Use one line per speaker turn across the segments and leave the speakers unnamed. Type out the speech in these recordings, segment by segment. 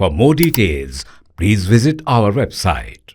For more details, please visit our website.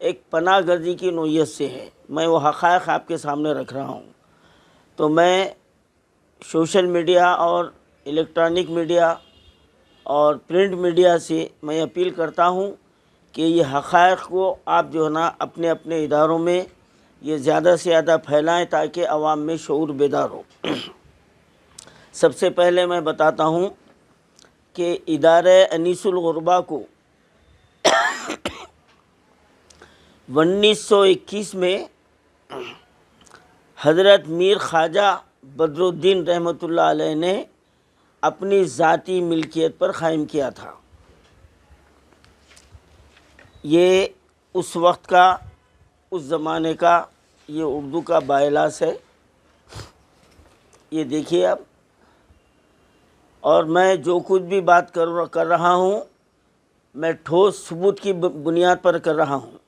ایک پناہ گزی کی نوعیت سے ہے. میں وہ حقائق آپ کے سامنے رکھ رہا ہوں. تو میں سوشل میڈیا اور الیکٹرانک میڈیا اور پرنٹ میڈیا سے میں اپیل کرتا ہوں کہ یہ حقائق کو آپ جو ہے نا اپنے اپنے اداروں میں یہ زیادہ سے زیادہ پھیلائیں تاکہ عوام میں شعور بیدار ہو. سب سے پہلے میں بتاتا ہوں کہ ادارہ انیس الغربا کو 1921 میں حضرت میر خواجہ بدر الدین رحمۃ اللہ علیہ نے اپنی ذاتی ملکیت پر قائم کیا تھا. یہ اس وقت کا، اس زمانے کا یہ اردو کا باعلاس ہے. یہ دیکھیے آپ، اور میں جو کچھ بھی بات کر رہا ہوں میں ٹھوس ثبوت کی بنیاد پر کر رہا ہوں،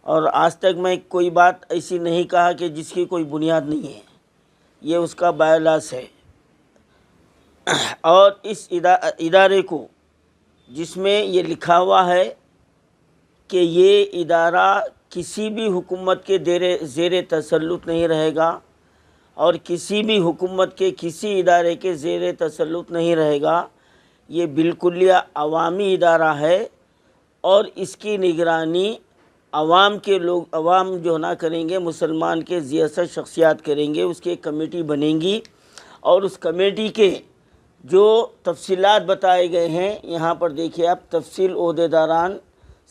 اور آج تک میں کوئی بات ایسی نہیں کہا کہ جس کی کوئی بنیاد نہیں ہے. یہ اس کا باعلاس ہے. اور اس ادارے کو جس میں یہ لکھا ہوا ہے کہ یہ ادارہ کسی بھی حکومت کے زیر تسلط نہیں رہے گا، اور کسی بھی حکومت کے کسی ادارے کے زیر تسلط نہیں رہے گا. یہ بالکل عوامی ادارہ ہے، اور اس کی نگرانی عوام کے لوگ، عوام جو نہ کریں گے، مسلمان کے ذی شخصیات کریں گے. اس کی ایک کمیٹی بنیں گی، اور اس کمیٹی کے جو تفصیلات بتائے گئے ہیں یہاں پر دیکھیے آپ، تفصیل عہدیداران،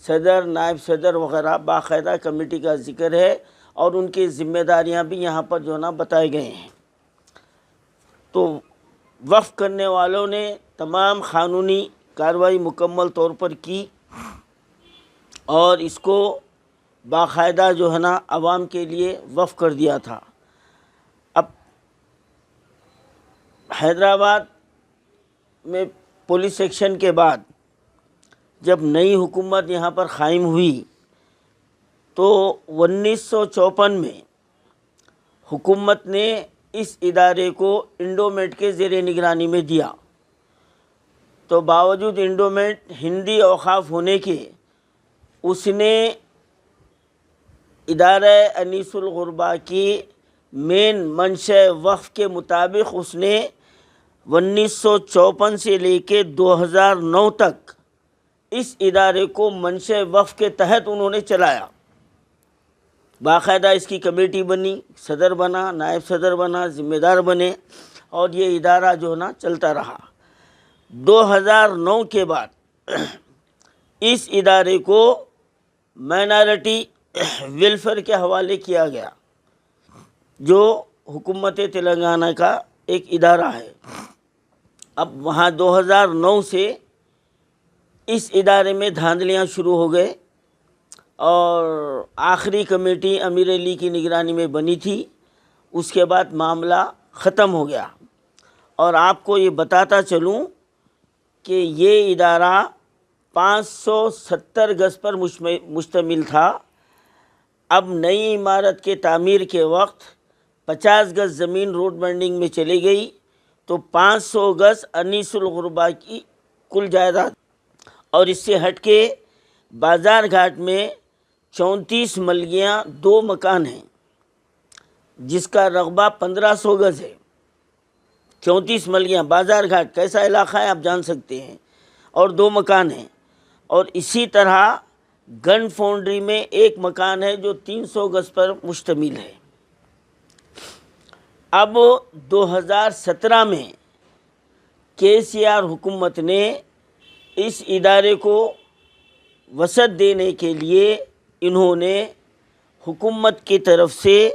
صدر، نائب صدر وغیرہ باقاعدہ کمیٹی کا ذکر ہے، اور ان کی ذمہ داریاں بھی یہاں پر جو نا بتائے گئے ہیں. تو وقف کرنے والوں نے تمام قانونی کارروائی مکمل طور پر کی، اور اس کو باقاعدہ جو ہے نا عوام کے لیے وقف کر دیا تھا. اب حیدرآباد میں پولیس ایکشن کے بعد جب نئی حکومت یہاں پر قائم ہوئی تو 1954 میں حکومت نے اس ادارے کو انڈومیٹ کے زیر نگرانی میں دیا. تو باوجود انڈومیٹ ہندی اوقاف ہونے کے، اس نے ادارہ انیس الغربا کی مین منشا وقف کے مطابق اس نے 1954 سے لے کے 2009 تک اس ادارے کو منشا وقف کے تحت انہوں نے چلایا. باقاعدہ اس کی کمیٹی بنی، صدر بنا، نائب صدر بنا، ذمہ دار بنے، اور یہ ادارہ جو نا چلتا رہا. 2009 کے بعد اس ادارے کو مائنارٹی ویلفیئر کے حوالے کیا گیا، جو حکومت تلنگانہ کا ایک ادارہ ہے. اب وہاں 2009 سے اس ادارے میں دھاندلیاں شروع ہو گئے، اور آخری کمیٹی امیر علی کی نگرانی میں بنی تھی. اس کے بعد معاملہ ختم ہو گیا. اور آپ کو یہ بتاتا چلوں کہ یہ ادارہ 570 گز پر مشتمل تھا. اب نئی عمارت کے تعمیر کے وقت 50 گز زمین روڈ بینڈنگ میں چلی گئی، تو 500 گز انیس الغربا کی کل جائیداد. اور اس سے ہٹ کے بازار گھاٹ میں 34 ملگیاں 2 مکان ہیں، جس کا رقبہ 1500 گز ہے. 34 ملگیاں، بازار گھاٹ کیسا علاقہ ہے آپ جان سکتے ہیں، اور 2 مکان ہیں. اور اسی طرح گن فاؤنڈری میں 1 مکان ہے جو 300 گز پر مشتمل ہے. اب 2017 میں KCR حکومت نے اس ادارے کو وسعت دینے کے لیے انہوں نے حکومت کی طرف سے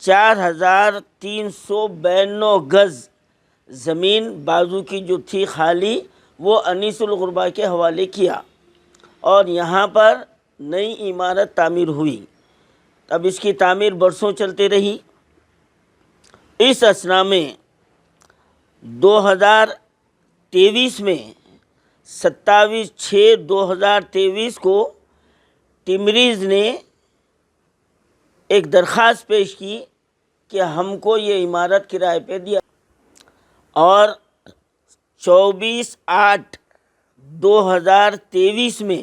4392 گز زمین بازو کی جو تھی خالی، وہ انیس الغربا کے حوالے کیا، اور یہاں پر نئی عمارت تعمیر ہوئی. اب اس کی تعمیر برسوں چلتے رہی. اس اثنا میں 2023 میں 27/6/2023 کو ٹمریز نے ایک درخواست پیش کی کہ ہم کو یہ عمارت کرائے پہ دیا، اور 24/8/2023 میں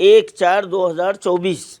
1/4/2024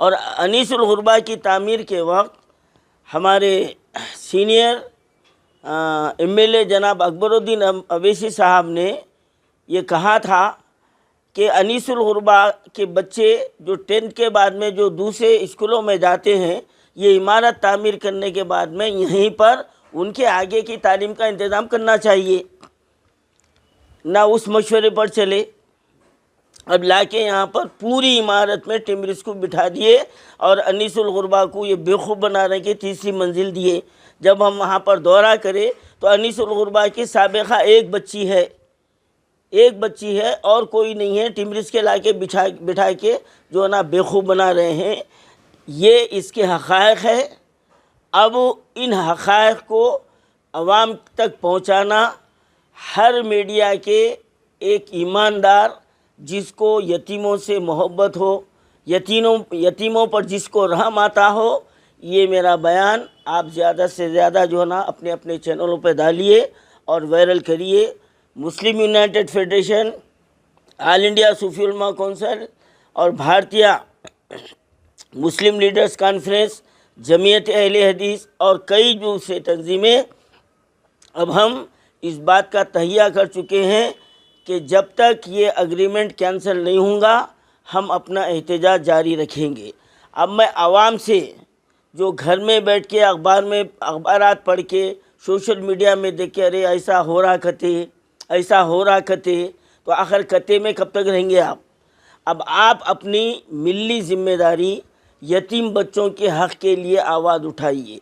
اور انیس الغربا کی تعمیر کے وقت ہمارے سینئر MLA جناب اکبر الدین اویسی صاحب نے یہ کہا تھا کہ انیس الغربا کے بچے جو 10th کے بعد میں جو دوسرے اسکولوں میں جاتے ہیں، یہ عمارت تعمیر کرنے کے بعد میں یہیں پر ان کے آگے کی تعلیم کا انتظام کرنا چاہیے، نہ اس مشورے پر چلے۔ اب لا کے یہاں پر پوری عمارت میں ٹمریز کو بٹھا دیے اور انیس الغربا کو یہ بیوقوف بنانے کی تیسری منزل دیے۔ جب ہم وہاں پر دورہ کرے تو انیس الغربا کی سابقہ ایک بچی ہے اور کوئی نہیں ہے، ٹمریز کے لا کے بٹھا کے جو ہے نا بیوقوف بنا رہے ہیں۔ یہ اس کے حقائق ہے۔ اب ان حقائق کو عوام تک پہنچانا ہر میڈیا کے ایک ایماندار، جس کو یتیموں سے محبت ہو، یتیموں پر جس کو رحم آتا ہو، یہ میرا بیان آپ زیادہ سے زیادہ جو ہے نا اپنے اپنے چینلوں پہ ڈالیے اور وائرل کریے۔ مسلم یونائٹڈ فیڈریشن، آل انڈیا صوفی علماء کونسل اور بھارتیہ مسلم لیڈرز کانفرنس، جمعیت اہل حدیث اور کئی دوسرے تنظیمیں اب ہم اس بات کا تہیہ کر چکے ہیں کہ جب تک یہ اگریمنٹ کینسل نہیں ہوگا ہم اپنا احتجاج جاری رکھیں گے۔ اب میں عوام سے جو گھر میں بیٹھ کے اخبارات پڑھ کے سوشل میڈیا میں دیکھ کے ارے ایسا ہو رہا کتے تو آخر کتے میں کب تک رہیں گے آپ؟ اب آپ اپنی ملی ذمہ داری یتیم بچوں کے حق کے لیے آواز اٹھائیے۔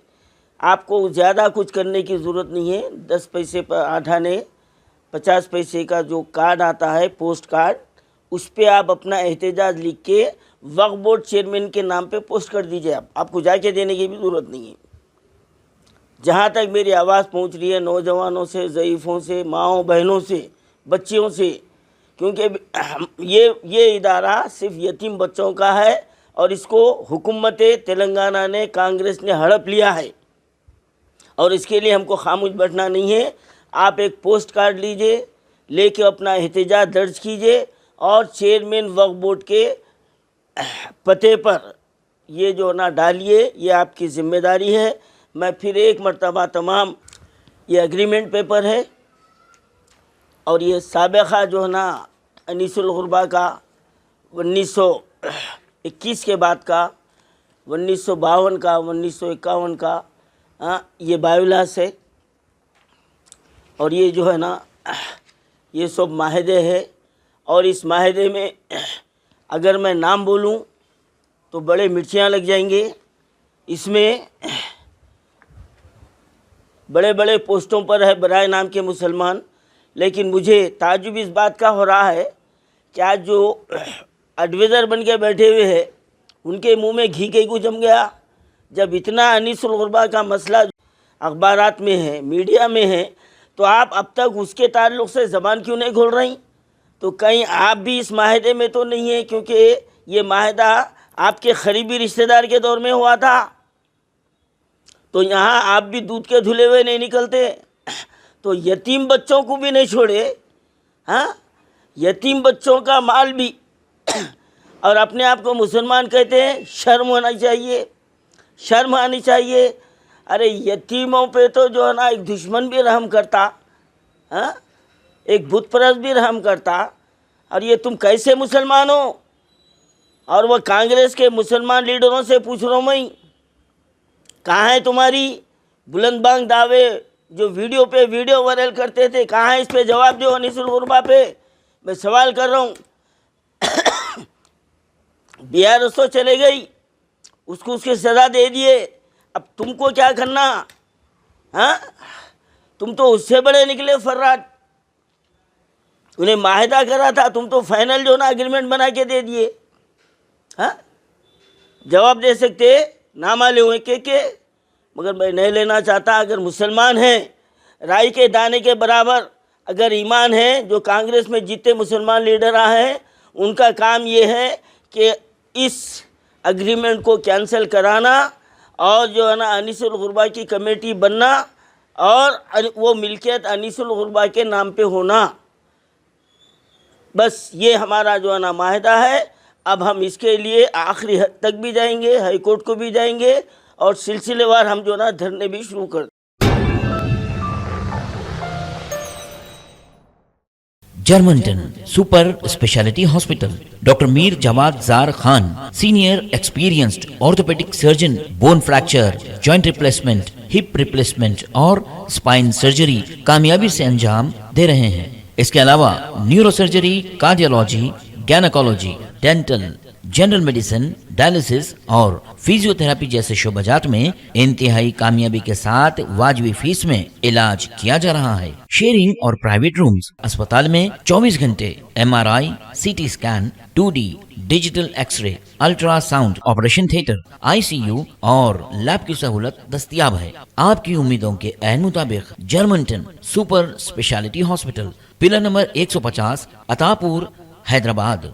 آپ کو زیادہ کچھ کرنے کی ضرورت نہیں ہے۔ 10 پیسے پر آٹھانے 50 پیسے کا جو کارڈ آتا ہے، پوسٹ کارڈ، اس پہ آپ اپنا احتجاج لکھ کے وقف بورڈ چیئرمین کے نام پہ پوسٹ کر دیجئے۔ آپ کو جا کے دینے کی بھی ضرورت نہیں ہے۔ جہاں تک میری آواز پہنچ رہی ہے، نوجوانوں سے، ضعیفوں سے، ماؤں بہنوں سے، بچیوں سے، کیونکہ یہ ادارہ صرف یتیم بچوں کا ہے اور اس کو حکومت تلنگانہ نے، کانگریس نے ہڑپ لیا ہے اور اس کے لیے ہم کو خاموش بیٹھنا نہیں ہے۔ آپ ایک پوسٹ کارڈ لیجئے، لے کے اپنا احتجاج درج کیجئے اور چیئرمین وقف بورڈ کے پتے پر یہ جو نا ڈالیے، یہ آپ کی ذمہ داری ہے۔ میں پھر ایک مرتبہ تمام، یہ اگریمنٹ پیپر ہے اور یہ سابقہ جو ہے نا انیس الغربا کا 1921 کے بعد کا، 1952 کا، 1951 کا، یہ بایولاس ہے اور یہ جو ہے نا یہ سب معاہدے ہے۔ اور اس معاہدے میں اگر میں نام بولوں تو بڑے مرچیاں لگ جائیں گے۔ اس میں بڑے بڑے پوسٹوں پر ہے برائے نام کے مسلمان، لیکن مجھے تعجب اس بات کا ہو رہا ہے کہ آج جو ایڈوائزر بن کے بیٹھے ہوئے ہیں ان کے منہ میں گھی کیوں جم گیا؟ جب اتنا انیس الغربا کا مسئلہ اخبارات میں ہے، میڈیا میں ہے، تو آپ اب تک اس کے تعلق سے زبان کیوں نہیں کھول رہی؟ تو کہیں آپ بھی اس معاہدے میں تو نہیں ہیں؟ کیونکہ یہ معاہدہ آپ کے قریبی رشتہ دار کے دور میں ہوا تھا، تو یہاں آپ بھی دودھ کے دھلے ہوئے نہیں نکلتے۔ تو یتیم بچوں کو بھی نہیں چھوڑے، یتیم بچوں کا مال بھی، اور اپنے آپ کو مسلمان کہتے ہیں۔ شرم ہونا چاہیے، شرم آنی چاہیے۔ ارے یتیموں پہ تو جو ہے نا ایک دشمن بھی رحم کرتا، ایک بت پرست بھی رحم کرتا، اور یہ تم کیسے مسلمان ہو؟ اور وہ کانگریس کے مسلمان لیڈروں سے پوچھ رہا ہوں میں، کہاں ہے تمہاری بلند بانگ دعوے جو ویڈیو وائرل کرتے تھے؟ کہاں ہے؟ اس پہ جواب دو۔ انیس الغربا پہ میں سوال کر رہا ہوں۔ BRSO چلے گئی، اس کو اس کی سزا دے دیے، اب تم کو کیا کرنا؟ تم تو اس سے بڑے نکلے فرات، انہیں معاہدہ کرا تھا، تم تو فائنل جو نا اگریمنٹ بنا کے دے دیے۔ جواب دے سکتے نامہ لے ہوئے کہ مگر میں نہیں لینا چاہتا۔ اگر مسلمان ہیں، رائی کے دانے کے برابر اگر ایمان ہے، جو کانگریس میں جتنے مسلمان لیڈر ہیں ان کا کام یہ ہے کہ اس اگریمنٹ کو کینسل کرانا اور جو ہے نا انیس الغربا کی کمیٹی بننا اور وہ ملکیت انیس الغربا کے نام پہ ہونا، بس یہ ہمارا جو ہے نا معاہدہ ہے۔ اب ہم اس کے لیے آخری حد تک بھی جائیں گے, ہائی کورٹ کو بھی جائیں گے, اور سلسلے وار ہم جو نا دھرنے بھی شروع کر.
جرمنٹن super speciality hospital. Doctor Mir Jawad Zar Khan, senior experienced orthopaedic surgeon, bone fracture, joint replacement, hip replacement اور اسپائن سرجری کامیابی سے انجام دے رہے ہیں. اس کے علاوہ neuro surgery, cardiology, gynaecology, dental, general medicine, dialysis اور فزیو تھراپی جیسے شعبات میں انتہائی کامیابی کے ساتھ واجبی فیس میں علاج کیا جا رہا ہے. شیئرنگ اور پرائیویٹ رومز. اسپتال میں 24 گھنٹے MRI, CT scan, 2D digital X ray, ultra sound, operation theatre, ICU اور لیب کی سہولت دستیاب ہے. آپ کی امیدوں کے عین مطابق جرمنٹن super speciality hospital, pillar number 150, عطا پور, حیدرآباد.